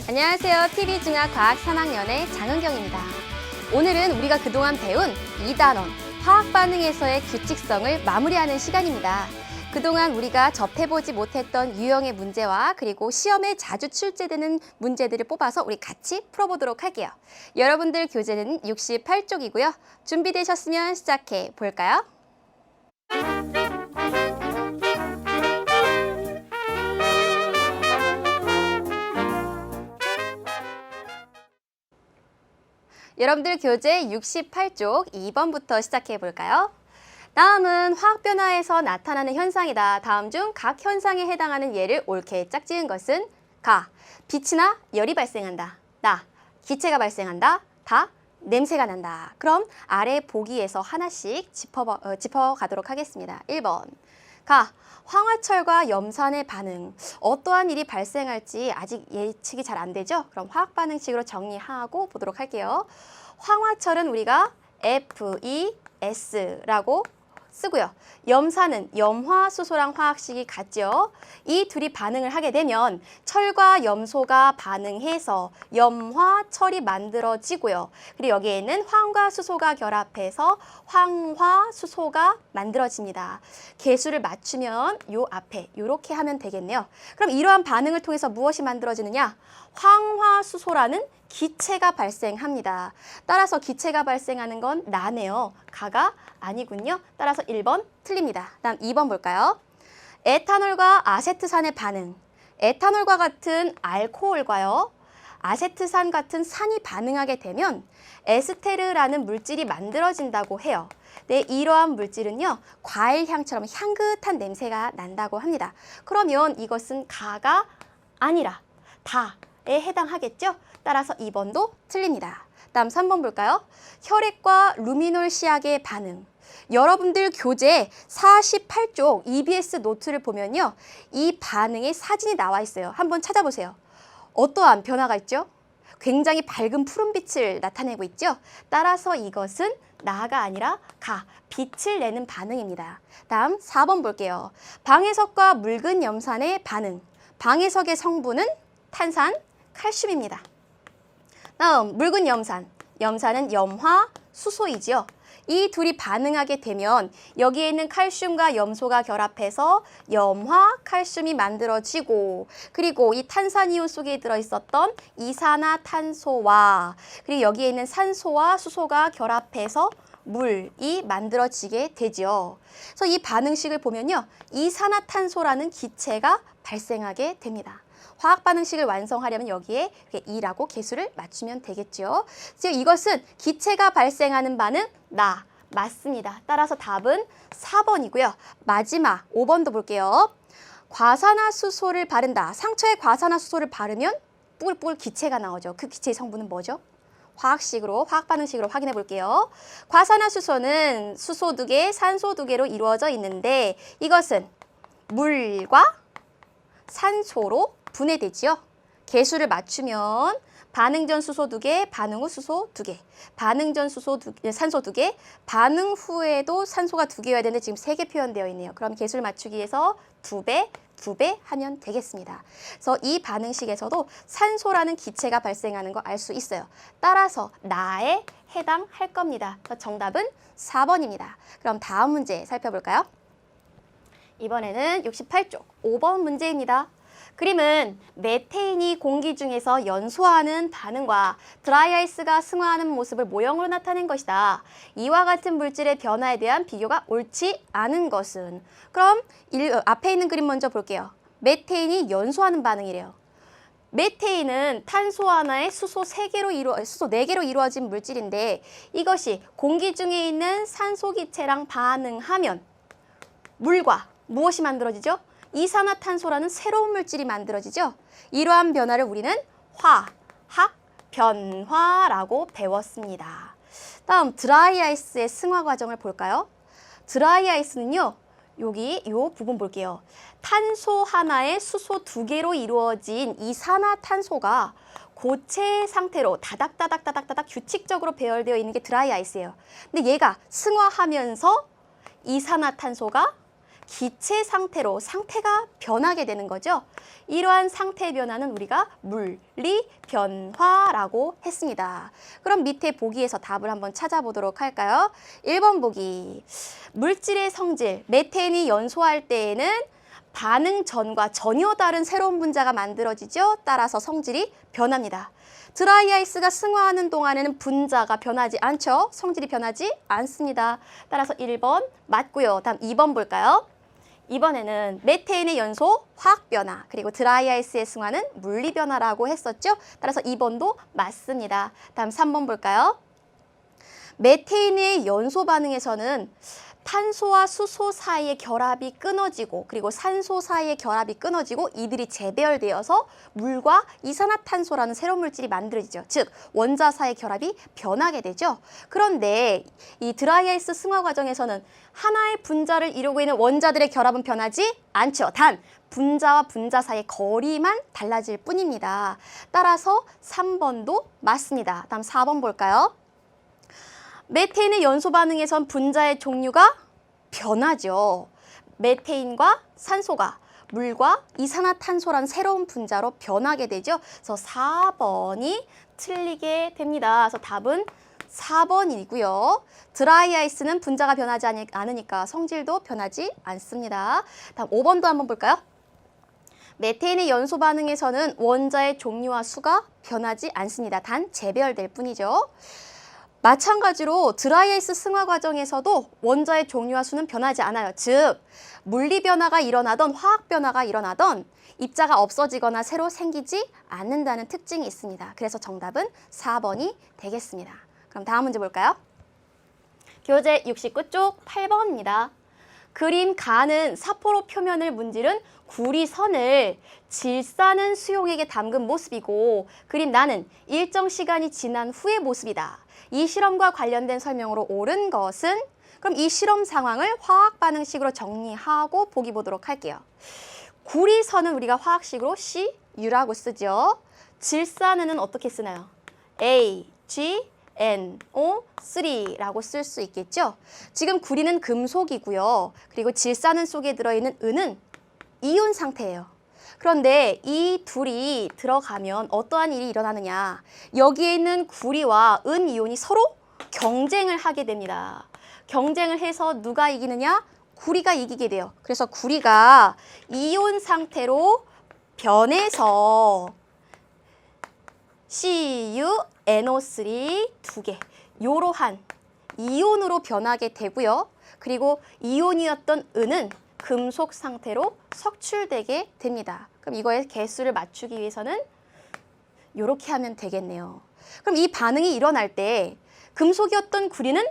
안녕하세요. TV중학 과학 3학년의 장은경입니다. 오늘은 우리가 그동안 배운 2단원 화학 반응에서의 규칙성을 마무리하는 시간입니다. 그동안 우리가 접해보지 못했던 유형의 문제와 그리고 시험에 자주 출제되는 문제들을 뽑아서 우리 같이 풀어보도록 할게요. 여러분들 교재는 68쪽이고요. 준비되셨으면 시작해 볼까요? 여러분들 교재 68쪽 2번부터 시작해 볼까요? 다음은 화학 변화에서 나타나는 현상이다. 다음 중 각 현상에 해당하는 예를 옳게 짝지은 것은 가. 빛이나 열이 발생한다. 나. 기체가 발생한다. 다. 냄새가 난다. 그럼 아래 보기에서 하나씩 짚어가도록 하겠습니다. 1번. 가. 황화철과 염산의 반응. 어떠한 일이 발생할지 아직 예측이 잘 안 되죠? 그럼 화학 반응식으로 정리하고 보도록 할게요. 황화철은 우리가 FeS라고 쓰고요. 염산은 염화수소랑 화학식이 같죠. 이 둘이 반응을 하게 되면 철과 염소가 반응해서 염화철이 만들어지고요. 그리고 여기에는 황과 수소가 결합해서 황화수소가 만들어집니다. 개수를 맞추면 요 앞에 이렇게 하면 되겠네요. 그럼 이러한 반응을 통해서 무엇이 만들어지느냐? 황화수소라는 기체가 발생합니다. 따라서 기체가 발생하는 건 나네요. 가가 아니군요. 따라서 1번 틀립니다. 다음 2번 볼까요? 에탄올과 아세트산의 반응. 에탄올과 같은 알코올과요. 아세트산 같은 산이 반응하게 되면 에스테르라는 물질이 만들어진다고 해요. 네, 이러한 물질은요, 과일 향처럼 향긋한 냄새가 난다고 합니다. 그러면 이것은 가가 아니라 다에 해당하겠죠? 따라서 2번도 틀립니다. 다음 3번 볼까요? 혈액과 루미놀 시약의 반응. 여러분들 교재 48쪽 EBS 노트를 보면요. 이 반응의 사진이 나와 있어요. 한번 찾아보세요. 어떠한 변화가 있죠? 굉장히 밝은 푸른빛을 나타내고 있죠? 따라서 이것은 나가 아니라 가, 빛을 내는 반응입니다. 다음 4번 볼게요. 방해석과 묽은 염산의 반응. 방해석의 성분은 탄산, 칼슘입니다. 다음 묽은 염산. 염산은 염화, 수소이지요. 이 둘이 반응하게 되면 여기에 있는 칼슘과 염소가 결합해서 염화, 칼슘이 만들어지고 그리고 이 탄산이온 속에 들어있었던 이산화탄소와 그리고 여기에 있는 산소와 수소가 결합해서 물이 만들어지게 되죠. 그래서 이 반응식을 보면요. 이산화탄소라는 기체가 발생하게 됩니다. 화학 반응식을 완성하려면 여기에 2라고 개수를 맞추면 되겠죠. 즉 이것은 기체가 발생하는 반응 나 맞습니다. 따라서 답은 4번이고요. 마지막 5번도 볼게요. 과산화수소를 바른다. 상처에 과산화수소를 바르면 뿔뿔 기체가 나오죠. 그 기체의 성분은 뭐죠? 화학 반응식으로 확인해 볼게요. 과산화수소는 수소 2개, 산소 2개로 이루어져 있는데 이것은 물과 산소로 분해되지요. 개수를 맞추면 반응 전 수소 2개, 반응 후 수소 2개. 반응 전 산소 2개, 반응 후에도 산소가 2개여야 되는데 지금 3개 표현되어 있네요. 그럼 개수를 맞추기 위해서 2배 하면 되겠습니다. 그래서 이 반응식에서도 산소라는 기체가 발생하는 거 알 수 있어요. 따라서 나에 해당할 겁니다. 정답은 4번입니다. 그럼 다음 문제 살펴볼까요? 이번에는 68쪽 5번 문제입니다. 그림은 메테인이 공기 중에서 연소하는 반응과 드라이아이스가 승화하는 모습을 모형으로 나타낸 것이다. 이와 같은 물질의 변화에 대한 비교가 옳지 않은 것은? 그럼 앞에 있는 그림 먼저 볼게요. 메테인이 연소하는 반응이래요. 메테인은 탄소 하나에 수소 4개로 이루어진 물질인데 이것이 공기 중에 있는 산소 기체랑 반응하면 물과 무엇이 만들어지죠? 이산화탄소라는 새로운 물질이 만들어지죠. 이러한 변화를 우리는 화학 변화라고 배웠습니다. 다음 드라이아이스의 승화 과정을 볼까요? 드라이아이스는요. 여기 이 부분 볼게요. 탄소 하나에 수소 2개로 이루어진 이산화탄소가 고체 상태로 다닥다닥 규칙적으로 배열되어 있는 게 드라이아이스예요. 근데 얘가 승화하면서 이산화탄소가 기체 상태로 상태가 변하게 되는 거죠. 이러한 상태 변화는 우리가 물리 변화라고 했습니다. 그럼 밑에 보기에서 답을 한번 찾아보도록 할까요? 1번 보기. 물질의 성질, 메테인이 연소할 때에는 반응 전과 전혀 다른 새로운 분자가 만들어지죠. 따라서 성질이 변합니다. 드라이 아이스가 승화하는 동안에는 분자가 변하지 않죠. 성질이 변하지 않습니다. 따라서 1번 맞고요. 다음 2번 볼까요? 이번에는 메테인의 연소 화학 변화, 그리고 드라이 아이스의 승화는 물리 변화라고 했었죠. 따라서 2번도 맞습니다. 다음 3번 볼까요? 메테인의 연소 반응에서는 탄소와 수소 사이의 결합이 끊어지고 그리고 산소 사이의 결합이 끊어지고 이들이 재배열되어서 물과 이산화탄소라는 새로운 물질이 만들어지죠. 즉 원자 사이의 결합이 변하게 되죠. 그런데 이 드라이아이스 승화 과정에서는 하나의 분자를 이루고 있는 원자들의 결합은 변하지 않죠. 단 분자와 분자 사이의 거리만 달라질 뿐입니다. 따라서 3번도 맞습니다. 다음 4번 볼까요? 메테인의 연소 반응에선 분자의 종류가 변하죠. 메테인과 산소가 물과 이산화탄소라는 새로운 분자로 변하게 되죠. 그래서 4번이 틀리게 됩니다. 그래서 답은 4번이고요. 드라이 아이스는 분자가 변하지 않으니까 성질도 변하지 않습니다. 다음 5번도 한번 볼까요? 메테인의 연소 반응에서는 원자의 종류와 수가 변하지 않습니다. 단 재배열될 뿐이죠. 마찬가지로 드라이아이스 승화 과정에서도 원자의 종류와 수는 변하지 않아요. 즉 물리 변화가 일어나던 화학 변화가 일어나던 입자가 없어지거나 새로 생기지 않는다는 특징이 있습니다. 그래서 정답은 4번이 되겠습니다. 그럼 다음 문제 볼까요? 교재 69쪽 8번입니다. 그림 가는 사포로 표면을 문지른 구리선을 질산은 수용액에 담근 모습이고 그림 나는 일정 시간이 지난 후의 모습이다. 이 실험과 관련된 설명으로 옳은 것은? 그럼 이 실험 상황을 화학 반응식으로 정리하고 보기 보도록 할게요. 구리선은 우리가 화학식으로 CU라고 쓰죠. 질산은 어떻게 쓰나요? AgNO3라고 쓸 수 있겠죠. 지금 구리는 금속이고요. 그리고 질산은 속에 들어있는 은은 이온 상태예요. 그런데 이 둘이 들어가면 어떠한 일이 일어나느냐. 여기에 있는 구리와 은 이온이 서로 경쟁을 하게 됩니다. 경쟁을 해서 누가 이기느냐? 구리가 이기게 돼요. 그래서 구리가 이온 상태로 변해서 CuNO3 두 개, 요러한 이온으로 변하게 되고요. 그리고 이온이었던 은은 금속 상태로 석출되게 됩니다. 그럼 이거의 개수를 맞추기 위해서는 이렇게 하면 되겠네요. 그럼 이 반응이 일어날 때 금속이었던 구리는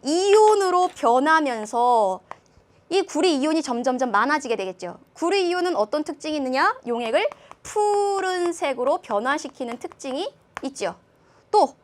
이온으로 변하면서 이 구리 이온이 점점점 많아지게 되겠죠. 구리 이온은 어떤 특징이 있느냐? 용액을 푸른색으로 변화시키는 특징이 있죠. 또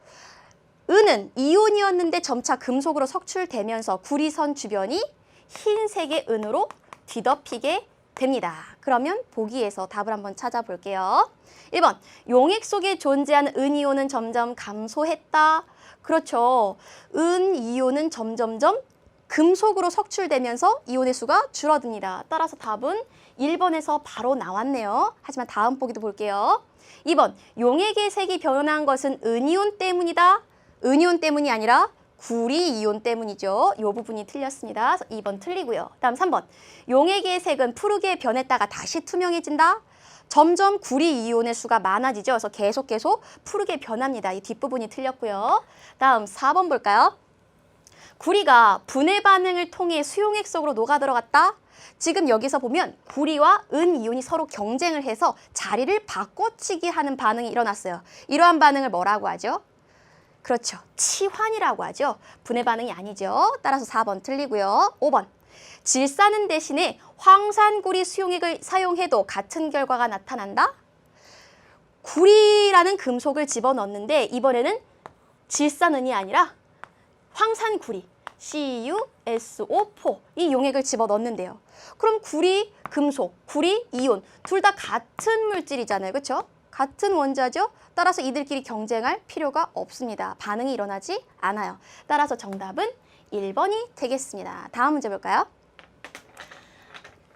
은은 이온이었는데 점차 금속으로 석출되면서 구리선 주변이 흰색의 은으로 뒤덮이게 됩니다. 그러면 보기에서 답을 한번 찾아볼게요. 1번, 용액 속에 존재하는 은이온은 점점 감소했다. 그렇죠. 은이온은 점점점 금속으로 석출되면서 이온의 수가 줄어듭니다. 따라서 답은 1번에서 바로 나왔네요. 하지만 다음 보기도 볼게요. 2번, 용액의 색이 변한 것은 은이온 때문이다. 은이온 때문이 아니라 구리 이온 때문이죠. 이 부분이 틀렸습니다. 2번 틀리고요. 다음 3번. 용액의 색은 푸르게 변했다가 다시 투명해진다. 점점 구리 이온의 수가 많아지죠. 그래서 계속 푸르게 변합니다. 이 뒷부분이 틀렸고요. 다음 4번 볼까요? 구리가 분해 반응을 통해 수용액 속으로 녹아 들어갔다. 지금 여기서 보면 구리와 은 이온이 서로 경쟁을 해서 자리를 바꿔치기 하는 반응이 일어났어요. 이러한 반응을 뭐라고 하죠? 그렇죠. 치환이라고 하죠. 분해 반응이 아니죠. 따라서 4번 틀리고요. 5번. 질산은 대신에 황산구리 수용액을 사용해도 같은 결과가 나타난다. 구리라는 금속을 집어넣는데 이번에는 질산은이 아니라 황산구리 CuSO4 이 용액을 집어넣는데요. 그럼 구리, 금속, 구리, 이온 둘 다 같은 물질이잖아요. 그렇죠? 같은 원자죠. 따라서 이들끼리 경쟁할 필요가 없습니다. 반응이 일어나지 않아요. 따라서 정답은 1번이 되겠습니다. 다음 문제 볼까요?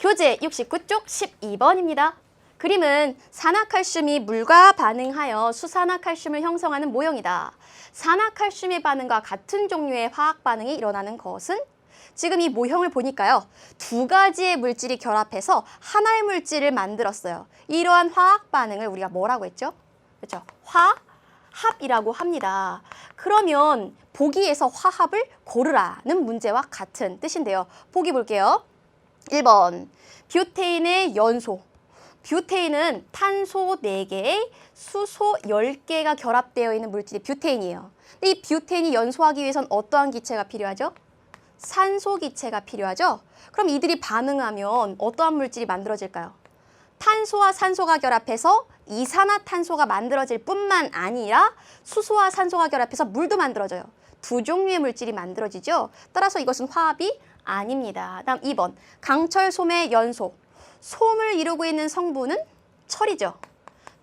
교재 69쪽 12번입니다. 그림은 산화칼슘이 물과 반응하여 수산화칼슘을 형성하는 모형이다. 산화칼슘의 반응과 같은 종류의 화학 반응이 일어나는 것은? 지금 이 모형을 보니까요. 두 가지의 물질이 결합해서 하나의 물질을 만들었어요. 이러한 화학 반응을 우리가 뭐라고 했죠? 그렇죠? 화합이라고 합니다. 그러면 보기에서 화합을 고르라는 문제와 같은 뜻인데요. 보기 볼게요. 1번, 뷰테인의 연소. 뷰테인은 탄소 4개에 수소 10개가 결합되어 있는 물질이 뷰테인이에요. 근데 이 뷰테인이 연소하기 위해선 어떠한 기체가 필요하죠? 산소 기체가 필요하죠? 그럼 이들이 반응하면 어떠한 물질이 만들어질까요? 탄소와 산소가 결합해서 이산화탄소가 만들어질 뿐만 아니라 수소와 산소가 결합해서 물도 만들어져요. 두 종류의 물질이 만들어지죠? 따라서 이것은 화합이 아닙니다. 다음 2번, 강철솜의 연소. 솜을 이루고 있는 성분은 철이죠.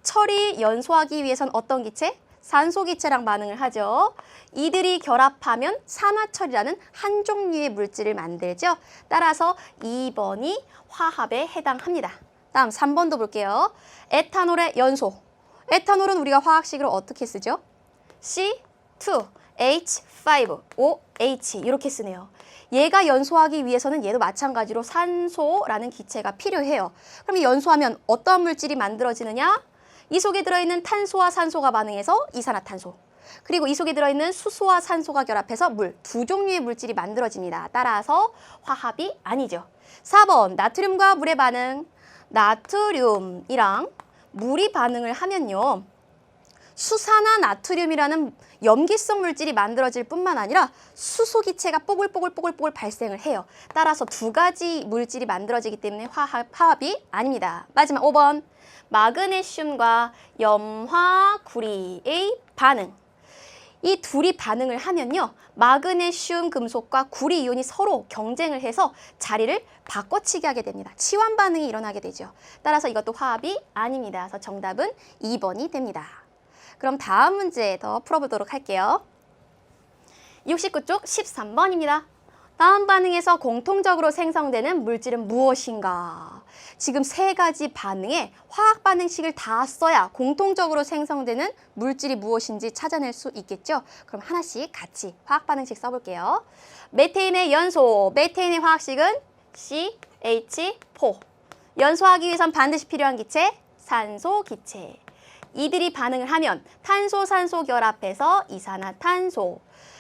철이 연소하기 위해선 어떤 기체? 산소 기체랑 반응을 하죠. 이들이 결합하면 산화철이라는 한 종류의 물질을 만들죠. 따라서 2번이 화합에 해당합니다. 다음 3번도 볼게요. 에탄올의 연소. 에탄올은 우리가 화학식으로 어떻게 쓰죠? C2H5OH 이렇게 쓰네요. 얘가 연소하기 위해서는 얘도 마찬가지로 산소라는 기체가 필요해요. 그럼 이 연소하면 어떠한 물질이 만들어지느냐? 이 속에 들어있는 탄소와 산소가 반응해서 이산화탄소. 그리고 이 속에 들어있는 수소와 산소가 결합해서 물, 두 종류의 물질이 만들어집니다. 따라서 화합이 아니죠. 4번, 나트륨과 물의 반응. 나트륨이랑 물이 반응을 하면요. 수산화 나트륨이라는 염기성 물질이 만들어질 뿐만 아니라 수소 기체가 뽀글뽀글 발생을 해요. 따라서 두 가지 물질이 만들어지기 때문에 화합이 아닙니다. 마지막 5번. 마그네슘과 염화구리의 반응. 이 둘이 반응을 하면요. 마그네슘 금속과 구리 이온이 서로 경쟁을 해서 자리를 바꿔치기 하게 됩니다. 치환 반응이 일어나게 되죠. 따라서 이것도 화합이 아닙니다. 그래서 정답은 2번이 됩니다. 그럼 다음 문제 더 풀어보도록 할게요. 69쪽 13번입니다. 다음 반응에서 공통적으로 생성되는 물질은 무엇인가? 지금 세 가지 반응에 화학 반응식을 다 써야 공통적으로 생성되는 물질이 무엇인지 찾아낼 수 있겠죠? 그럼 하나씩 같이 화학 반응식 써볼게요. 메테인의 연소, 메테인의 화학식은 CH4. 연소하기 위해선 반드시 필요한 기체, 산소 기체. 이들이 반응을 하면 탄소, 산소 결합해서 이산화탄소,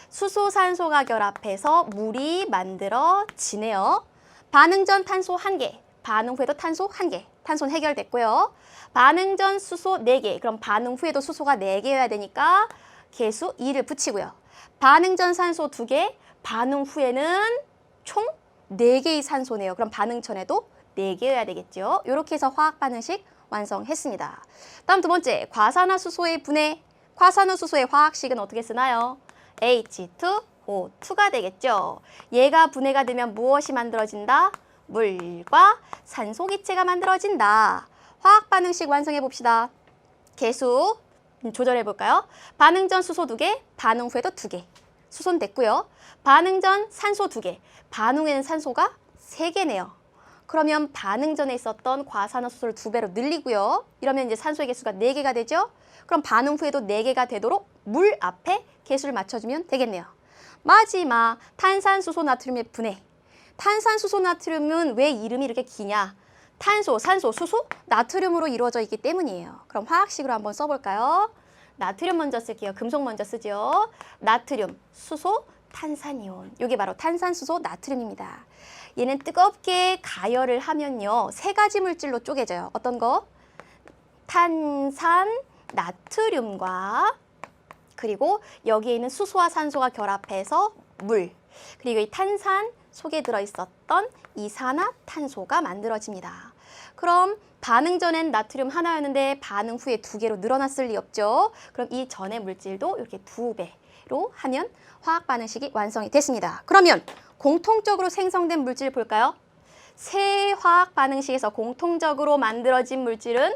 수소, 산소가 결합해서 물이 만들어지네요. 반응 전 탄소 1개, 반응 후에도 탄소 1개, 탄소는 해결됐고요. 반응 전 수소 4개, 그럼 반응 후에도 수소가 4개여야 되니까 개수 2를 붙이고요. 반응 전 산소 2개, 반응 후에는 총 4개의 산소네요. 그럼 반응 전에도 4개여야 되겠죠. 이렇게 해서 화학 반응식 완성했습니다. 다음 두 번째, 과산화수소의 분해. 과산화수소의 화학식은 어떻게 쓰나요? H2O2가 되겠죠. 얘가 분해가 되면 무엇이 만들어진다? 물과 산소 기체가 만들어진다. 화학 반응식 완성해 봅시다. 개수 조절해 볼까요? 반응 전 수소 2개, 반응 후에도 2개. 수소는 됐고요. 반응 전 산소 2개, 반응 후에는 산소가 3개네요. 그러면 반응 전에 있었던 과산화수소를 2배로 늘리고요. 이러면 이제 산소의 개수가 4개가 되죠. 그럼 반응 후에도 4개가 되도록 물 앞에 개수를 맞춰주면 되겠네요. 마지막 탄산수소 나트륨의 분해. 탄산수소 나트륨은 왜 이름이 이렇게 기냐? 탄소, 산소, 수소, 나트륨으로 이루어져 있기 때문이에요. 그럼 화학식으로 한번 써볼까요? 나트륨 먼저 쓸게요. 금속 먼저 쓰죠. 나트륨, 수소, 탄산이온. 이게 바로 탄산수소 나트륨입니다. 얘는 뜨겁게 가열을 하면요. 3가지 물질로 쪼개져요. 어떤 거? 탄산, 나트륨과 그리고 여기에 있는 수소와 산소가 결합해서 물. 그리고 이 탄산 속에 들어있었던 이산화탄소가 만들어집니다. 그럼 반응 전엔 나트륨 하나였는데 반응 후에 2개로 늘어났을 리 없죠. 그럼 이 전의 물질도 이렇게 2배로 하면 화학 반응식이 완성이 됐습니다. 그러면 공통적으로 생성된 물질 볼까요? 세 화학 반응식에서 공통적으로 만들어진 물질은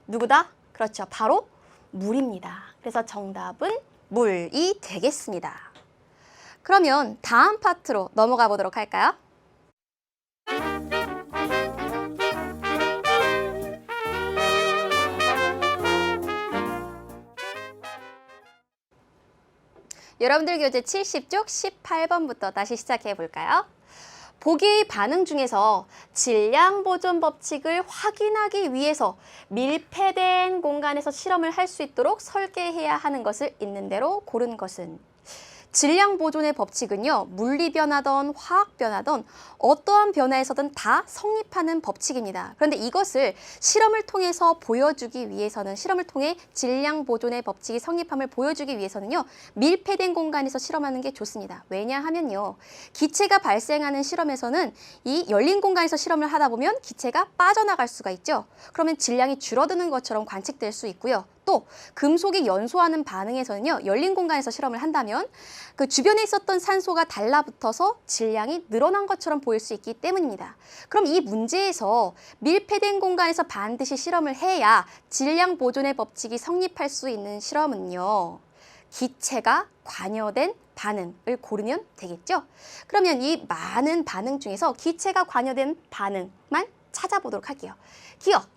누구다? 그렇죠. 바로 물입니다. 그래서 정답은 물이 되겠습니다. 그러면 다음 파트로 넘어가 보도록 할까요? 여러분들 교재 70쪽 18번부터 다시 시작해 볼까요? 보기의 반응 중에서 질량 보존 법칙을 확인하기 위해서 밀폐된 공간에서 실험을 할 수 있도록 설계해야 하는 것을 있는 대로 고른 것은 질량 보존의 법칙은요, 물리 변화든 화학 변화든 어떠한 변화에서든 다 성립하는 법칙입니다. 그런데 이것을 실험을 통해서 보여주기 위해서는, 실험을 통해 질량 보존의 법칙이 성립함을 보여주기 위해서는요, 밀폐된 공간에서 실험하는 게 좋습니다. 왜냐하면요, 기체가 발생하는 실험에서는 이 열린 공간에서 실험을 하다 보면 기체가 빠져나갈 수가 있죠. 그러면 질량이 줄어드는 것처럼 관측될 수 있고요. 또 금속이 연소하는 반응에서는요, 열린 공간에서 실험을 한다면 그 주변에 있었던 산소가 달라붙어서 질량이 늘어난 것처럼 보일 수 있기 때문입니다. 그럼 이 문제에서 밀폐된 공간에서 반드시 실험을 해야 질량 보존의 법칙이 성립할 수 있는 실험은요, 기체가 관여된 반응을 고르면 되겠죠. 그러면 이 많은 반응 중에서 기체가 관여된 반응만 찾아보도록 할게요. 기억!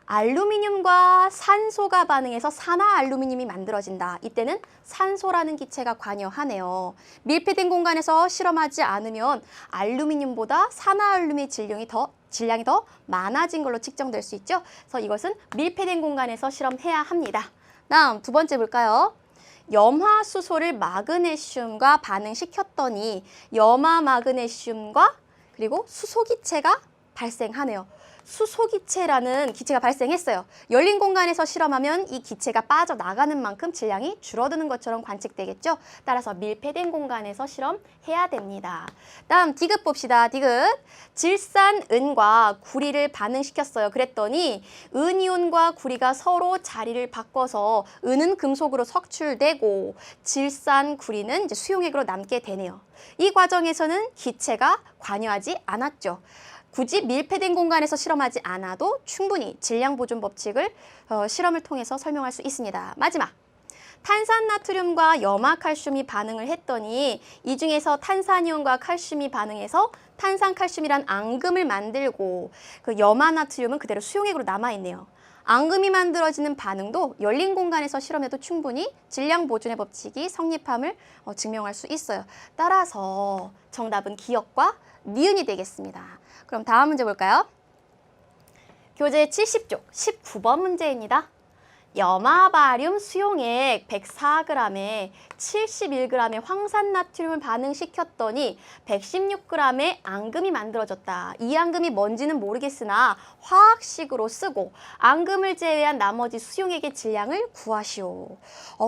알루미늄과 산소가 반응해서 산화알루미늄이 만들어진다. 이때는 산소라는 기체가 관여하네요. 밀폐된 공간에서 실험하지 않으면 알루미늄보다 산화알루미늄의 질량이 더 많아진 걸로 측정될 수 있죠. 그래서 이것은 밀폐된 공간에서 실험해야 합니다. 다음 두 번째 볼까요? 염화수소를 마그네슘과 반응시켰더니 염화 마그네슘과 그리고 수소기체가 발생하네요. 수소기체라는 기체가 발생했어요. 열린 공간에서 실험하면 이 기체가 빠져나가는 만큼 질량이 줄어드는 것처럼 관측되겠죠. 따라서 밀폐된 공간에서 실험해야 됩니다. 다음 디귿 봅시다. 디귿. 질산은과 구리를 반응시켰어요. 그랬더니 은이온과 구리가 서로 자리를 바꿔서 은은 금속으로 석출되고 질산, 구리는 이제 수용액으로 남게 되네요. 이 과정에서는 기체가 관여하지 않았죠. 굳이 밀폐된 공간에서 실험하지 않아도 충분히 질량 보존 법칙을 실험을 통해서 설명할 수 있습니다. 마지막, 탄산나트륨과 염화칼슘이 반응을 했더니 이 중에서 탄산이온과 칼슘이 반응해서 탄산칼슘이란 앙금을 만들고 그 염화나트륨은 그대로 수용액으로 남아있네요. 앙금이 만들어지는 반응도 열린 공간에서 실험해도 충분히 질량 보존의 법칙이 성립함을 증명할 수 있어요. 따라서 정답은 기역과 니은이 되겠습니다. 그럼 다음 문제 볼까요? 교재 70쪽 19번 문제입니다. 염화바륨 수용액 104g에 71g의 황산나트륨을 반응시켰더니 116g의 앙금이 만들어졌다. 이 앙금이 뭔지는 모르겠으나 화학식으로 쓰고 앙금을 제외한 나머지 수용액의 질량을 구하시오.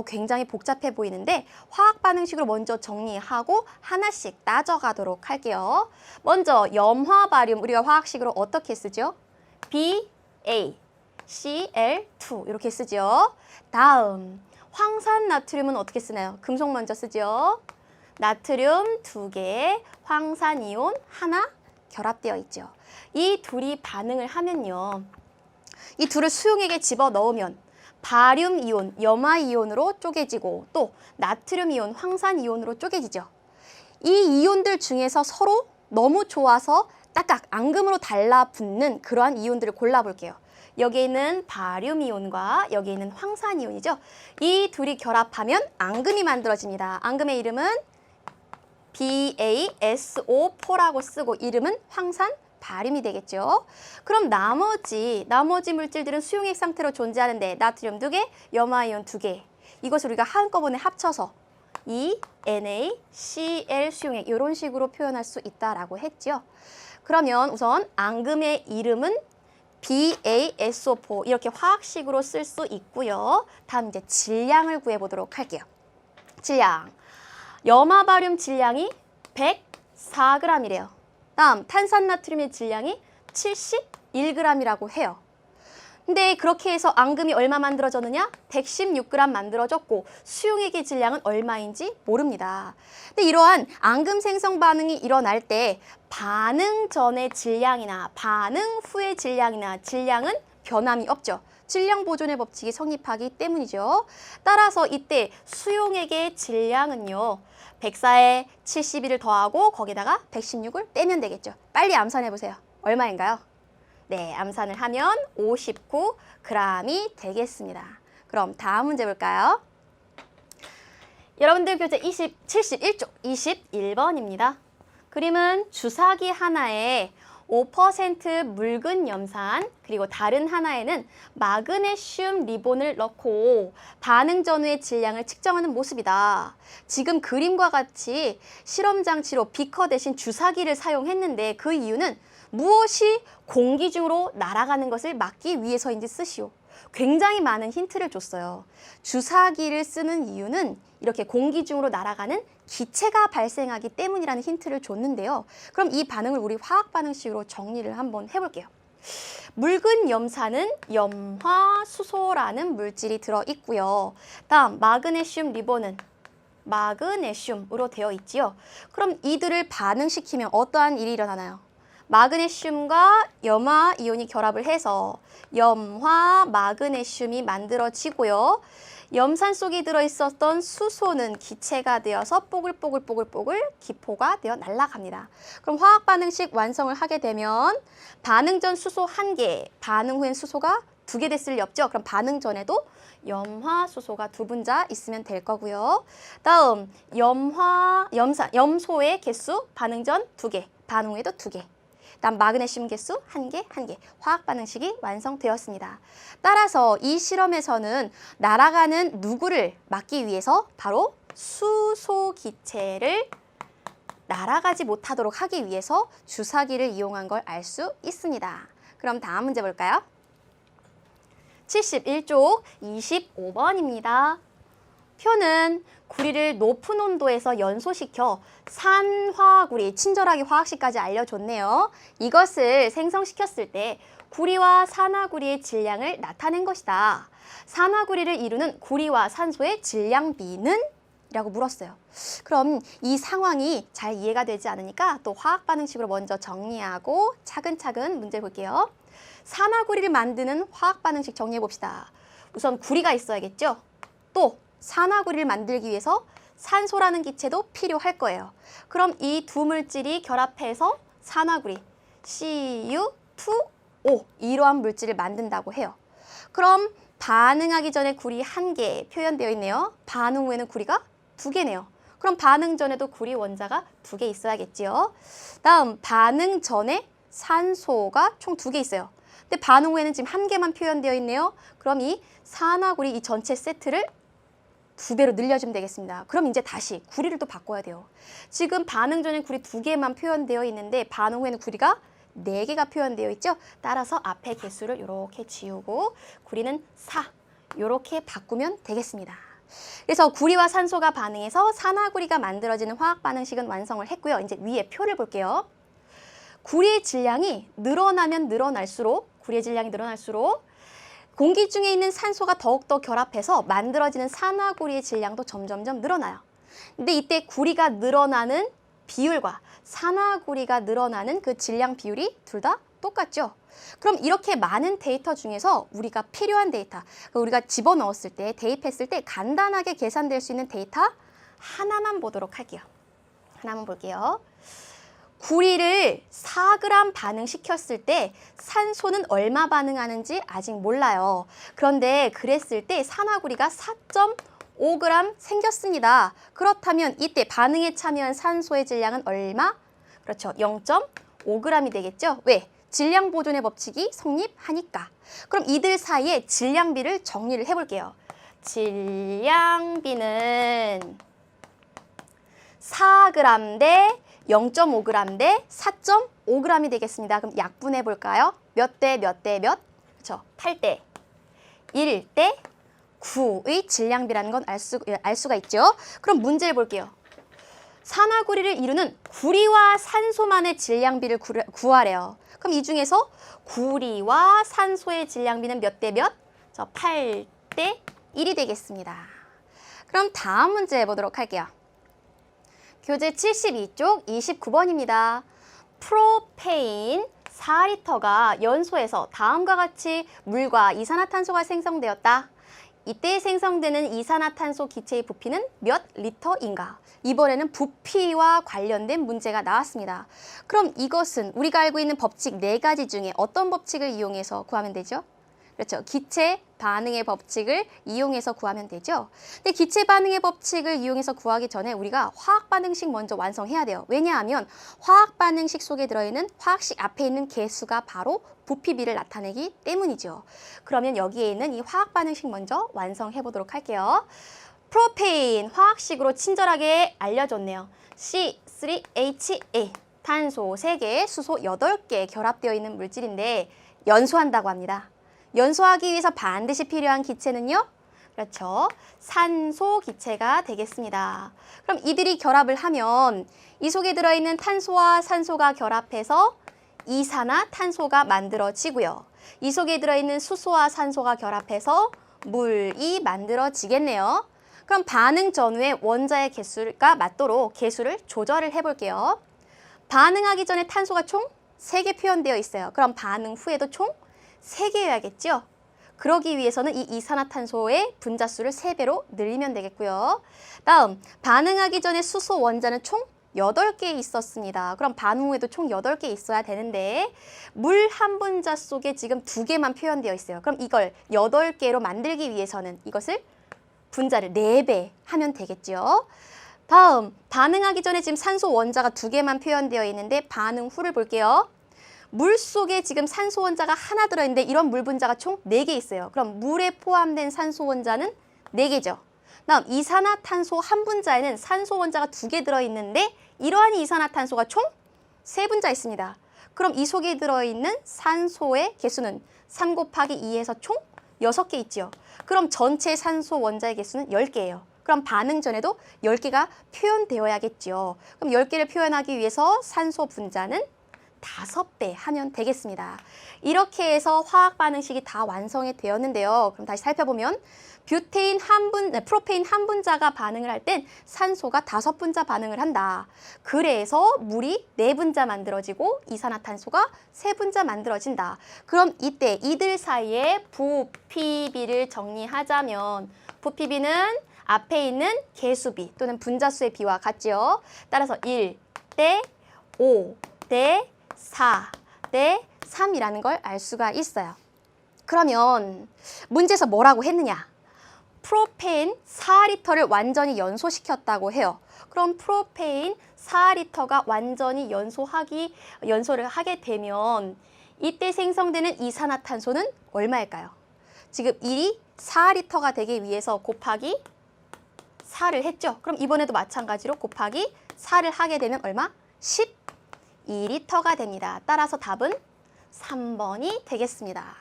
굉장히 복잡해 보이는데 화학 반응식으로 먼저 정리하고 하나씩 따져가도록 할게요. 먼저 염화바륨, 우리가 화학식으로 어떻게 쓰죠? BA Cl2 이렇게 쓰죠. 다음 황산나트륨은 어떻게 쓰나요? 금속 먼저 쓰죠. 나트륨 2개, 황산이온 하나 결합되어 있죠. 이 둘이 반응을 하면요, 이 둘을 수용액에 집어넣으면 바륨이온, 염화이온으로 쪼개지고 또 나트륨이온, 황산이온으로 쪼개지죠. 이 이온들 중에서 서로 너무 좋아서 딱딱 앙금으로 달라붙는 그러한 이온들을 골라볼게요. 여기에 있는 바륨이온과 여기에 있는 황산이온이죠. 이 둘이 결합하면 앙금이 만들어집니다. 앙금의 이름은 BaSO4라고 쓰고 이름은 황산 바륨이 되겠죠. 그럼 나머지 물질들은 수용액 상태로 존재하는데 나트륨 2개, 염화이온 2개. 이것을 우리가 한꺼번에 합쳐서 이 NaCl 수용액 이런 식으로 표현할 수 있다라고 했죠. 그러면 우선 앙금의 이름은 BaSO4 이렇게 화학식으로 쓸 수 있고요. 다음 이제 질량을 구해보도록 할게요. 질량. 염화바륨 질량이 104g이래요. 다음 탄산나트륨의 질량이 71g이라고 해요. 근데 그렇게 해서 앙금이 얼마 만들어졌느냐? 116g 만들어졌고 수용액의 질량은 얼마인지 모릅니다. 근데 이러한 앙금 생성 반응이 일어날 때 반응 전의 질량이나 반응 후의 질량은 변함이 없죠. 질량 보존의 법칙이 성립하기 때문이죠. 따라서 이때 수용액의 질량은요, 104에 71을 더하고 거기다가 116을 빼면 되겠죠. 빨리 암산해 보세요. 얼마인가요? 네, 암산을 하면 59g이 되겠습니다. 그럼 다음 문제 볼까요? 여러분들 교재 71쪽 21번입니다. 그림은 주사기 하나에 5% 묽은 염산 그리고 다른 하나에는 마그네슘 리본을 넣고 반응 전후의 질량을 측정하는 모습이다. 지금 그림과 같이 실험 장치로 비커 대신 주사기를 사용했는데 그 이유는 무엇이 공기 중으로 날아가는 것을 막기 위해서인지 쓰시오. 굉장히 많은 힌트를 줬어요. 주사기를 쓰는 이유는 이렇게 공기 중으로 날아가는 기체가 발생하기 때문이라는 힌트를 줬는데요. 그럼 이 반응을 우리 화학 반응식으로 정리를 한번 해볼게요. 묽은 염산은 염화수소라는 물질이 들어있고요. 다음 마그네슘 리본은 마그네슘으로 되어 있지요. 그럼 이들을 반응시키면 어떠한 일이 일어나나요? 마그네슘과 염화 이온이 결합을 해서 염화 마그네슘이 만들어지고요. 염산 속에 들어있었던 수소는 기체가 되어서 뽀글뽀글 기포가 되어 날아갑니다. 그럼 화학 반응식 완성을 하게 되면 반응 전 수소 1개, 반응 후엔 수소가 2개 됐을 리 없죠. 그럼 반응 전에도 염화수소가 2분자 있으면 될 거고요. 다음 염소의 개수 반응 전 2개, 반응 후에도 2개. 다음 마그네슘 개수 1개, 1개. 화학 반응식이 완성되었습니다. 따라서 이 실험에서는 날아가는 누구를 막기 위해서 바로 수소 기체를 날아가지 못하도록 하기 위해서 주사기를 이용한 걸 알 수 있습니다. 그럼 다음 문제 볼까요? 71쪽 25번입니다. 표는 구리를 높은 온도에서 연소시켜 산화구리, 친절하게 화학식까지 알려줬네요. 이것을 생성시켰을 때 구리와 산화구리의 질량을 나타낸 것이다. 산화구리를 이루는 구리와 산소의 질량비는? 라고 물었어요. 그럼 이 상황이 잘 이해가 되지 않으니까 또 화학 반응식으로 먼저 정리하고 차근차근 문제 볼게요. 산화구리를 만드는 화학 반응식 정리해 봅시다. 우선 구리가 있어야겠죠? 또 산화구리를 만들기 위해서 산소라는 기체도 필요할 거예요. 그럼 이 두 물질이 결합해서 산화구리 Cu2O 이러한 물질을 만든다고 해요. 그럼 반응하기 전에 구리 1개 표현되어 있네요. 반응 후에는 구리가 2개네요. 그럼 반응 전에도 구리 원자가 2개 있어야겠지요. 다음 반응 전에 산소가 총 2개 있어요. 근데 반응 후에는 지금 1개만 표현되어 있네요. 그럼 이 산화구리 이 전체 세트를 2배로 늘려주면 되겠습니다. 그럼 이제 다시 구리를 또 바꿔야 돼요. 지금 반응 전에 구리 2개만 표현되어 있는데 반응 후에는 구리가 4개가 표현되어 있죠. 따라서 앞에 개수를 이렇게 지우고 구리는 4 이렇게 바꾸면 되겠습니다. 그래서 구리와 산소가 반응해서 산화구리가 만들어지는 화학 반응식은 완성을 했고요. 이제 위에 표를 볼게요. 구리의 질량이 늘어나면 늘어날수록 구리의 질량이 늘어날수록 공기 중에 있는 산소가 더욱더 결합해서 만들어지는 산화구리의 질량도 점점점 늘어나요. 근데 이때 구리가 늘어나는 비율과 산화구리가 늘어나는 그 질량 비율이 둘 다 똑같죠. 그럼 이렇게 많은 데이터 중에서 우리가 필요한 데이터, 우리가 집어넣었을 때, 대입했을 때 간단하게 계산될 수 있는 데이터 하나만 보도록 할게요. 하나만 볼게요. 구리를 4g 반응시켰을 때 산소는 얼마 반응하는지 아직 몰라요. 그런데 그랬을 때 산화구리가 4.5g 생겼습니다. 그렇다면 이때 반응에 참여한 산소의 질량은 얼마? 그렇죠. 0.5g이 되겠죠. 왜? 질량 보존의 법칙이 성립하니까. 그럼 이들 사이에 질량비를 정리를 해볼게요. 질량비는 4g 대 0.5g 대 4.5g이 되겠습니다. 그럼 약분해 볼까요? 몇 대 몇 대 몇? 그렇죠. 8대 1대 9의 질량비라는 건 알 수가 있죠. 그럼 문제를 볼게요. 산화구리를 이루는 구리와 산소만의 질량비를 구하래요. 그럼 이 중에서 구리와 산소의 질량비는 몇 대 몇? 8대 1이 되겠습니다. 그럼 다음 문제 해보도록 할게요. 교재 72쪽 29번입니다. 프로페인 4리터가 연소해서 다음과 같이 물과 이산화탄소가 생성되었다. 이때 생성되는 이산화탄소 기체의 부피는 몇 리터인가? 이번에는 부피와 관련된 문제가 나왔습니다. 그럼 이것은 우리가 알고 있는 법칙 4가지 중에 어떤 법칙을 이용해서 구하면 되죠? 그렇죠. 기체 반응의 법칙을 이용해서 구하면 되죠. 근데 기체 반응의 법칙을 이용해서 구하기 전에 우리가 화학 반응식 먼저 완성해야 돼요. 왜냐하면 화학 반응식 속에 들어있는 화학식 앞에 있는 개수가 바로 부피비를 나타내기 때문이죠. 그러면 여기에 있는 이 화학 반응식 먼저 완성해 보도록 할게요. 프로페인 화학식으로 친절하게 알려줬네요. C3H8 탄소 3개, 수소 8개 결합되어 있는 물질인데 연소한다고 합니다. 연소하기 위해서 반드시 필요한 기체는요? 그렇죠. 산소 기체가 되겠습니다. 그럼 이들이 결합을 하면 이 속에 들어있는 탄소와 산소가 결합해서 이산화탄소가 만들어지고요. 이 속에 들어있는 수소와 산소가 결합해서 물이 만들어지겠네요. 그럼 반응 전후에 원자의 개수가 맞도록 개수를 조절을 해볼게요. 반응하기 전에 탄소가 총 3개 표현되어 있어요. 그럼 반응 후에도 총 3개여야겠죠? 그러기 위해서는 이 이산화탄소의 분자수를 3배로 늘리면 되겠고요. 다음, 반응하기 전에 수소 원자는 총 8개 있었습니다. 그럼 반응 후에도 총 8개 있어야 되는데 물 한 분자 속에 지금 2개만 표현되어 있어요. 그럼 이걸 8개로 만들기 위해서는 이것을 분자를 4배 하면 되겠죠. 다음, 반응하기 전에 지금 산소 원자가 2개만 표현되어 있는데 반응 후를 볼게요. 물 속에 지금 산소 원자가 하나 들어있는데 이런 물 분자가 총 4개 있어요. 그럼 물에 포함된 산소 원자는 4개죠. 다음, 이산화탄소 한 분자에는 산소 원자가 2개 들어있는데 이러한 이산화탄소가 총 3분자 있습니다. 그럼 이 속에 들어있는 산소의 개수는 3 곱하기 2에서 총 6개 있죠. 그럼 전체 산소 원자의 개수는 10개예요. 그럼 반응 전에도 10개가 표현되어야겠죠. 그럼 10개를 표현하기 위해서 산소 분자는 5배 하면 되겠습니다. 이렇게 해서 화학 반응식이 다 완성이 되었는데요. 그럼 다시 살펴보면 프로페인 한 분자가 반응을 할 땐 산소가 5분자 반응을 한다. 그래서 물이 4분자 만들어지고 이산화탄소가 3분자 만들어진다. 그럼 이때 이들 사이에 부피비를 정리하자면 부피비는 앞에 있는 개수비 또는 분자수의 비와 같죠. 따라서 1대 5대 4대 3이라는 걸 알 수가 있어요. 그러면 문제에서 뭐라고 했느냐? 프로페인 4리터를 완전히 연소시켰다고 해요. 그럼 프로페인 4리터가 완전히 연소를 하게 되면 이때 생성되는 이산화탄소는 얼마일까요? 지금 1이 4리터가 되기 위해서 곱하기 4를 했죠. 그럼 이번에도 마찬가지로 곱하기 4를 하게 되면 얼마? 12리터가 됩니다. 따라서 답은 3번이 되겠습니다.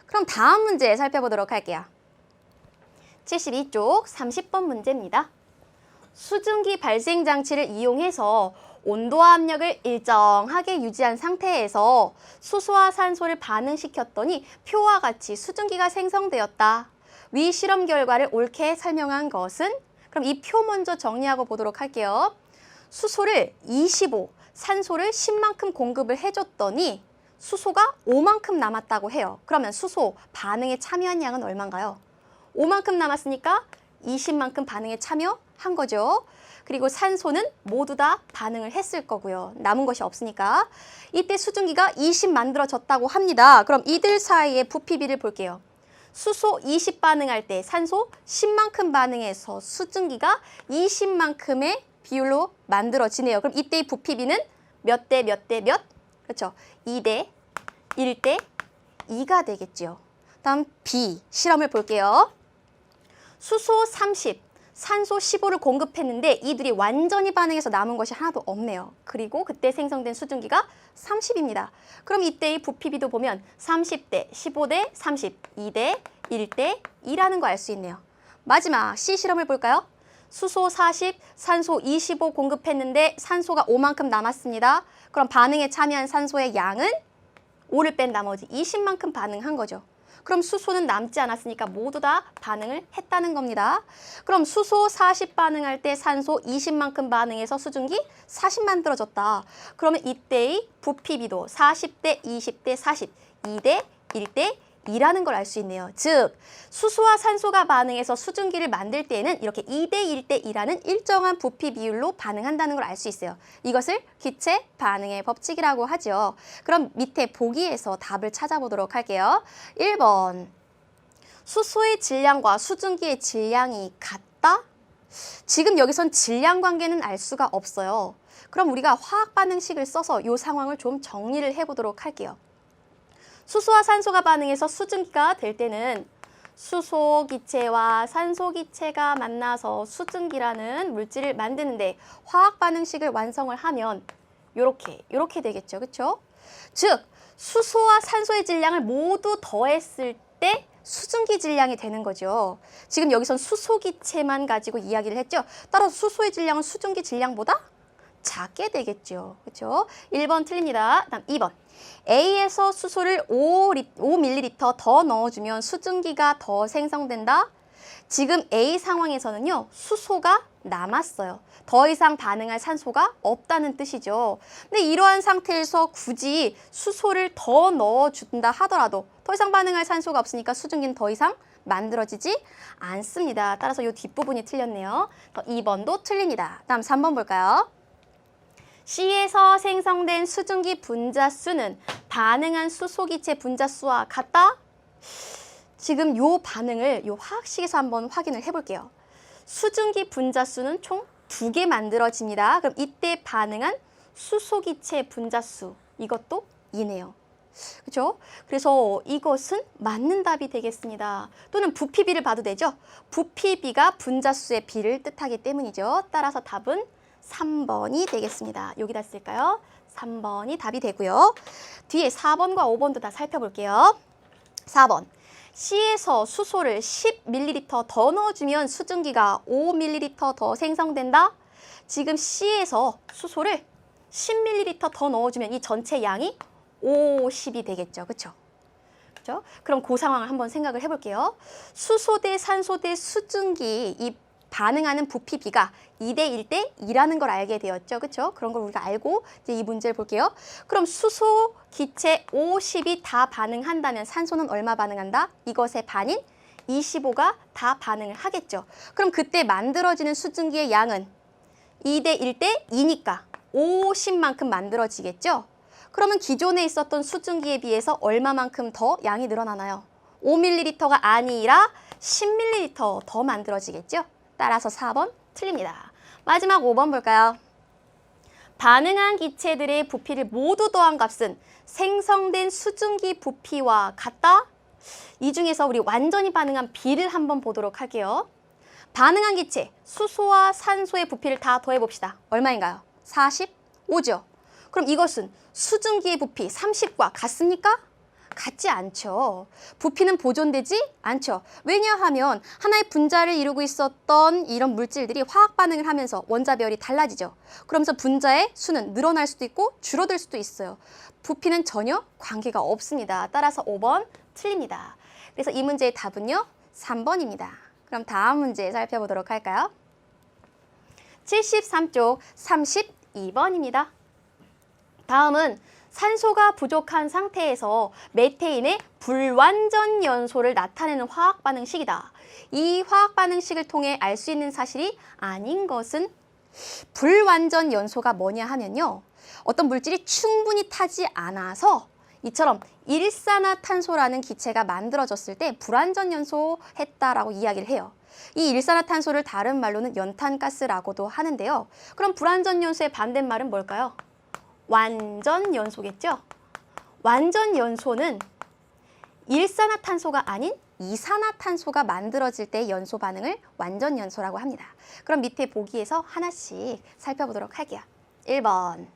그럼 다음 문제 살펴보도록 할게요. 72쪽 30번 문제입니다. 수증기 발생 장치를 이용해서 온도와 압력을 일정하게 유지한 상태에서 수소와 산소를 반응시켰더니 표와 같이 수증기가 생성되었다. 위 실험 결과를 옳게 설명한 것은? 그럼 이 표 먼저 정리하고 보도록 할게요. 수소를 25, 산소를 10만큼 공급을 해줬더니 수소가 5만큼 남았다고 해요. 그러면 수소 반응에 참여한 양은 얼마인가요? 5만큼 남았으니까 20만큼 반응에 참여한 거죠. 그리고 산소는 모두 다 반응을 했을 거고요. 남은 것이 없으니까. 이때 수증기가 20 만들어졌다고 합니다. 그럼 이들 사이의 부피비를 볼게요. 수소 20 반응할 때 산소 10만큼 반응해서 수증기가 20만큼의 비율로 만들어지네요. 그럼 이때의 부피비는 몇 대 몇 대 몇? 그렇죠. 2대 1대 2가 되겠죠. 다음 B 실험을 볼게요. 수소 30, 산소 15를 공급했는데 이들이 완전히 반응해서 남은 것이 하나도 없네요. 그리고 그때 생성된 수증기가 30입니다. 그럼 이때의 부피비도 보면 30대 15대 30, 2대 1대 2라는 거 알 수 있네요. 마지막 C 실험을 볼까요? 수소 40, 산소 25 공급했는데 산소가 5만큼 남았습니다. 그럼 반응에 참여한 산소의 양은 5를 뺀 나머지 20만큼 반응한 거죠. 그럼 수소는 남지 않았으니까 모두 다 반응을 했다는 겁니다. 그럼 수소 40 반응할 때 산소 20만큼 반응해서 수증기 40 만들어졌다. 그러면 이때의 부피비도 40대 20대 40, 2대 1대 2라는 걸 알 수 있네요. 즉 수소와 산소가 반응해서 수증기를 만들 때에는 이렇게 2대 1대 2라는 일정한 부피 비율로 반응한다는 걸 알 수 있어요. 이것을 기체 반응의 법칙이라고 하죠. 그럼 밑에 보기에서 답을 찾아보도록 할게요. 1번 수소의 질량과 수증기의 질량이 같다? 지금 여기선 질량 관계는 알 수가 없어요. 그럼 우리가 화학 반응식을 써서 이 상황을 좀 정리를 해보도록 할게요. 수소와 산소가 반응해서 수증기가 될 때는 수소 기체와 산소 기체가 만나서 수증기라는 물질을 만드는데 화학 반응식을 완성을 하면 요렇게 되겠죠. 그렇죠? 즉 수소와 산소의 질량을 모두 더했을 때 수증기 질량이 되는 거죠. 지금 여기선 수소 기체만 가지고 이야기를 했죠. 따라서 수소의 질량은 수증기 질량보다 작게 되겠죠. 그렇죠? 1번 틀립니다. 다음 2번. A에서 수소를 5ml 더 넣어주면 수증기가 더 생성된다. 지금 A 상황에서는요. 수소가 남았어요. 더 이상 반응할 산소가 없다는 뜻이죠. 근데 이러한 상태에서 굳이 수소를 더 넣어준다 하더라도 더 이상 반응할 산소가 없으니까 수증기는 더 이상 만들어지지 않습니다. 따라서 이 뒷부분이 틀렸네요. 2번도 틀립니다. 다음 3번 볼까요? C에서 생성된 수증기 분자수는 반응한 수소기체 분자수와 같다? 지금 요 반응을 요 화학식에서 한번 확인을 해볼게요. 수증기 분자수는 총 2개 만들어집니다. 그럼 이때 반응한 수소기체 분자수, 이것도 2네요. 그렇죠? 그래서 이것은 맞는 답이 되겠습니다. 또는 부피비를 봐도 되죠? 부피비가 분자수의 비를 뜻하기 때문이죠. 따라서 답은 3번이 되겠습니다. 여기다 쓸까요? 3번이 답이 되고요. 뒤에 4번과 5번도 다 살펴볼게요. 4번. C에서 수소를 10ml 더 넣어주면 수증기가 5ml 더 생성된다? 지금 C에서 수소를 10ml 더 넣어주면 이 전체 양이 50이 되겠죠. 그렇죠? 그렇죠? 그럼 그 상황을 한번 생각을 해볼게요. 수소 대 산소 대 수증기 이 반응하는 부피비가 2대 1대 2라는 걸 알게 되었죠. 그렇죠? 그런 걸 우리가 알고 이제 이 문제를 볼게요. 그럼 수소 기체 50이 다 반응한다면 산소는 얼마 반응한다? 이것의 반인 25가 다 반응을 하겠죠. 그럼 그때 만들어지는 수증기의 양은 2대 1대 2니까 50만큼 만들어지겠죠. 그러면 기존에 있었던 수증기에 비해서 얼마만큼 더 양이 늘어나나요? 5ml가 아니라 10ml 더 만들어지겠죠. 따라서 4번 틀립니다. 마지막 5번 볼까요? 반응한 기체들의 부피를 모두 더한 값은 생성된 수증기 부피와 같다? 이 중에서 우리 완전히 반응한 비를 한번 보도록 할게요. 반응한 기체, 수소와 산소의 부피를 다 더해봅시다. 얼마인가요? 45죠. 그럼 이것은 수증기의 부피 30과 같습니까? 같지 않죠. 부피는 보존되지 않죠. 왜냐하면 하나의 분자를 이루고 있었던 이런 물질들이 화학 반응을 하면서 원자별이 달라지죠. 그러면서 분자의 수는 늘어날 수도 있고 줄어들 수도 있어요. 부피는 전혀 관계가 없습니다. 따라서 5번 틀립니다. 그래서 이 문제의 답은요, 3번입니다. 그럼 다음 문제 살펴보도록 할까요? 73쪽 32번입니다. 다음은 산소가 부족한 상태에서 메테인의 불완전 연소를 나타내는 화학 반응식이다. 이 화학 반응식을 통해 알 수 있는 사실이 아닌 것은 불완전 연소가 뭐냐 하면요. 어떤 물질이 충분히 타지 않아서 이처럼 일산화탄소라는 기체가 만들어졌을 때 불완전 연소했다라고 이야기를 해요. 이 일산화탄소를 다른 말로는 연탄가스라고도 하는데요. 그럼 불완전 연소의 반대말은 뭘까요? 완전 연소겠죠? 완전 연소는 일산화탄소가 아닌 이산화탄소가 만들어질 때 연소 반응을 완전 연소라고 합니다. 그럼 밑에 보기에서 하나씩 살펴보도록 할게요. 1번.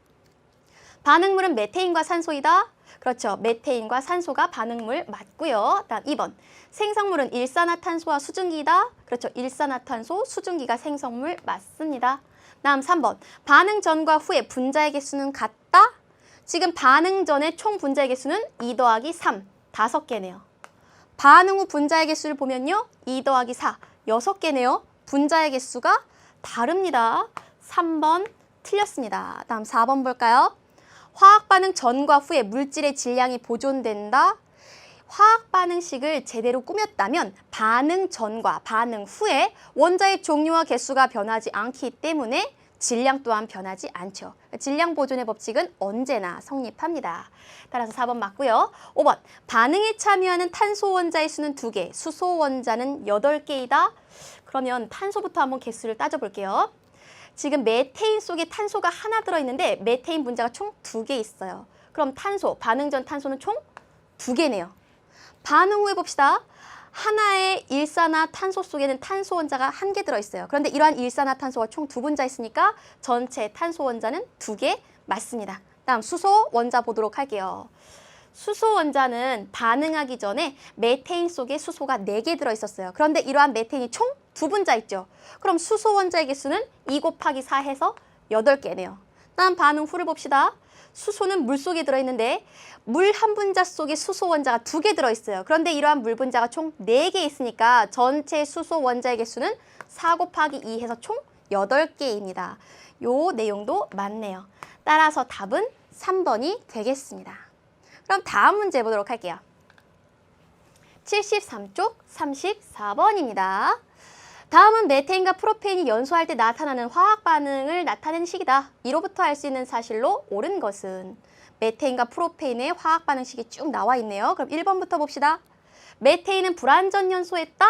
반응물은 메테인과 산소이다. 그렇죠. 메테인과 산소가 반응물 맞고요. 다음 2번. 생성물은 일산화탄소와 수증기이다. 그렇죠. 일산화탄소, 수증기가 생성물 맞습니다. 다음 3번. 반응 전과 후에 분자의 개수는 같다? 지금 반응 전의 총 분자의 개수는 2 더하기 3, 5개네요. 반응 후 분자의 개수를 보면요. 2 더하기 4, 6개네요. 분자의 개수가 다릅니다. 3번 틀렸습니다. 다음 4번 볼까요? 화학 반응 전과 후에 물질의 질량이 보존된다. 화학 반응식을 제대로 꾸몄다면 반응 전과 반응 후에 원자의 종류와 개수가 변하지 않기 때문에 질량 또한 변하지 않죠. 질량 보존의 법칙은 언제나 성립합니다. 따라서 4번 맞고요. 5번, 반응에 참여하는 탄소 원자의 수는 2개, 수소 원자는 8개이다. 그러면 탄소부터 한번 개수를 따져볼게요. 지금 메테인 속에 탄소가 하나 들어있는데 메테인 분자가 총 2개 있어요. 그럼 탄소, 반응 전 탄소는 총 2개네요. 반응 후에 봅시다. 하나의 일산화탄소 속에는 탄소 원자가 1개 들어있어요. 그런데 이러한 일산화탄소가 총 2분자 있으니까 전체 탄소 원자는 2개 맞습니다. 다음 수소 원자 보도록 할게요. 수소 원자는 반응하기 전에 메테인 속에 수소가 4개 들어있었어요. 그런데 이러한 메테인이 총 2분자 있죠. 그럼 수소 원자의 개수는 2 곱하기 4 해서 8개네요. 다음 반응 후를 봅시다. 수소는 물 속에 들어있는데 물 한 분자 속에 수소 원자가 2개 들어있어요. 그런데 이러한 물 분자가 총 4개 있으니까 전체 수소 원자의 개수는 4 곱하기 2 해서 총 8개입니다. 요 내용도 맞네요. 따라서 답은 3번이 되겠습니다. 그럼 다음 문제 보도록 할게요. 73쪽 34번입니다. 다음은 메테인과 프로페인이 연소할 때 나타나는 화학 반응을 나타내는 식이다. 이로부터 알 수 있는 사실로 옳은 것은 메테인과 프로페인의 화학 반응식이 쭉 나와 있네요. 그럼 1번부터 봅시다. 메테인은 불완전 연소했다?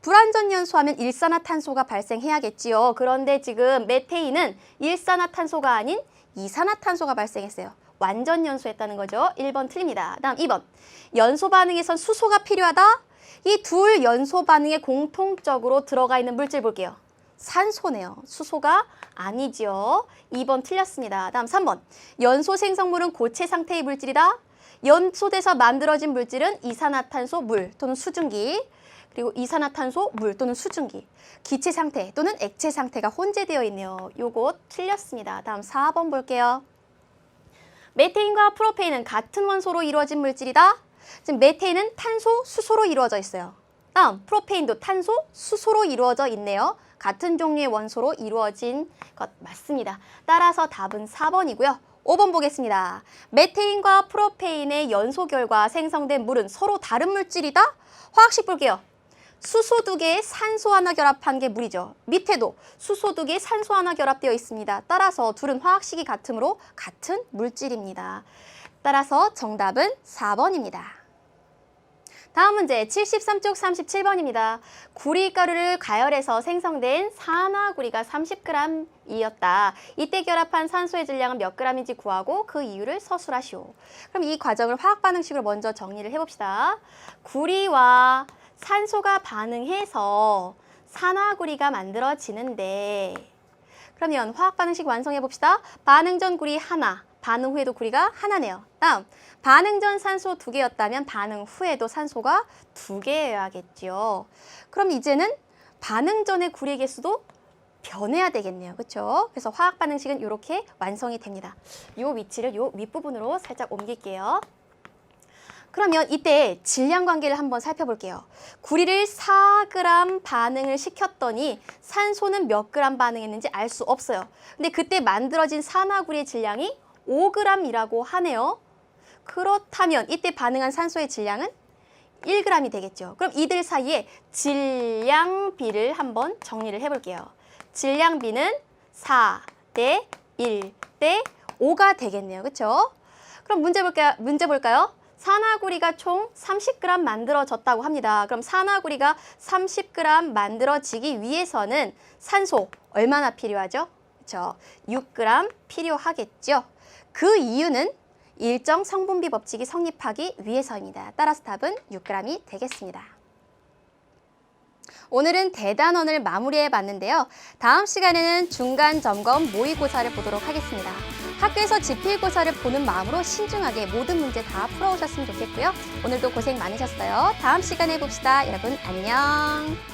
불완전 연소하면 일산화탄소가 발생해야겠지요. 그런데 지금 메테인은 일산화탄소가 아닌 이산화탄소가 발생했어요. 완전 연소했다는 거죠. 1번 틀립니다. 다음 2번. 연소 반응에선 수소가 필요하다? 이 둘 연소 반응에 공통적으로 들어가 있는 물질 볼게요. 산소네요. 수소가 아니지요. 2번 틀렸습니다. 다음 3번. 연소 생성물은 고체 상태의 물질이다. 연소돼서 만들어진 물질은 이산화탄소 물 또는 수증기, 그리고 이산화탄소 물 또는 수증기, 기체 상태 또는 액체 상태가 혼재되어 있네요. 요거 틀렸습니다. 다음 4번 볼게요. 메테인과 프로페인은 같은 원소로 이루어진 물질이다. 지금 메테인은 탄소, 수소로 이루어져 있어요. 다음 프로페인도 탄소, 수소로 이루어져 있네요. 같은 종류의 원소로 이루어진 것 맞습니다. 따라서 답은 4번이고요. 5번 보겠습니다. 메테인과 프로페인의 연소 결과 생성된 물은 서로 다른 물질이다? 화학식 볼게요. 수소 2개에 산소 하나 결합한 게 물이죠. 밑에도 수소 2개에 산소 하나 결합되어 있습니다. 따라서 둘은 화학식이 같으므로 같은 물질입니다. 따라서 정답은 4번입니다. 다음 문제 73쪽 37번입니다. 구리가루를 가열해서 생성된 산화구리가 30g이었다. 이때 결합한 산소의 질량은 몇 g인지 구하고 그 이유를 서술하시오. 그럼 이 과정을 화학 반응식으로 먼저 정리를 해봅시다. 구리와 산소가 반응해서 산화구리가 만들어지는데, 그러면 화학 반응식 완성해 봅시다. 반응 전 구리 하나, 반응 후에도 구리가 하나네요. 다음, 반응 전 산소 2개였다면 반응 후에도 산소가 2개여야겠죠. 그럼 이제는 반응 전의 구리 개수도 변해야 되겠네요. 그렇죠? 그래서 화학 반응식은 이렇게 완성이 됩니다. 이 위치를 이 윗부분으로 살짝 옮길게요. 그러면 이때 질량 관계를 한번 살펴볼게요. 구리를 4g 반응을 시켰더니 산소는 몇 g 반응했는지 알 수 없어요. 근데 그때 만들어진 산화구리의 질량이 5g이라고 하네요. 그렇다면 이때 반응한 산소의 질량은 1g이 되겠죠. 그럼 이들 사이에 질량비를 한번 정리를 해볼게요. 질량비는 4대 1대 5가 되겠네요. 그렇죠? 그럼 문제 볼까요? 산화구리가 총 30g 만들어졌다고 합니다. 그럼 산화구리가 30g 만들어지기 위해서는 산소 얼마나 필요하죠? 그렇죠? 6g 필요하겠죠. 그 이유는 일정 성분비 법칙이 성립하기 위해서입니다. 따라서 답은 6g이 되겠습니다. 오늘은 대단원을 마무리해 봤는데요. 다음 시간에는 중간 점검 모의고사를 보도록 하겠습니다. 학교에서 지필고사를 보는 마음으로 신중하게 모든 문제 다 풀어오셨으면 좋겠고요. 오늘도 고생 많으셨어요. 다음 시간에 봅시다. 여러분 안녕.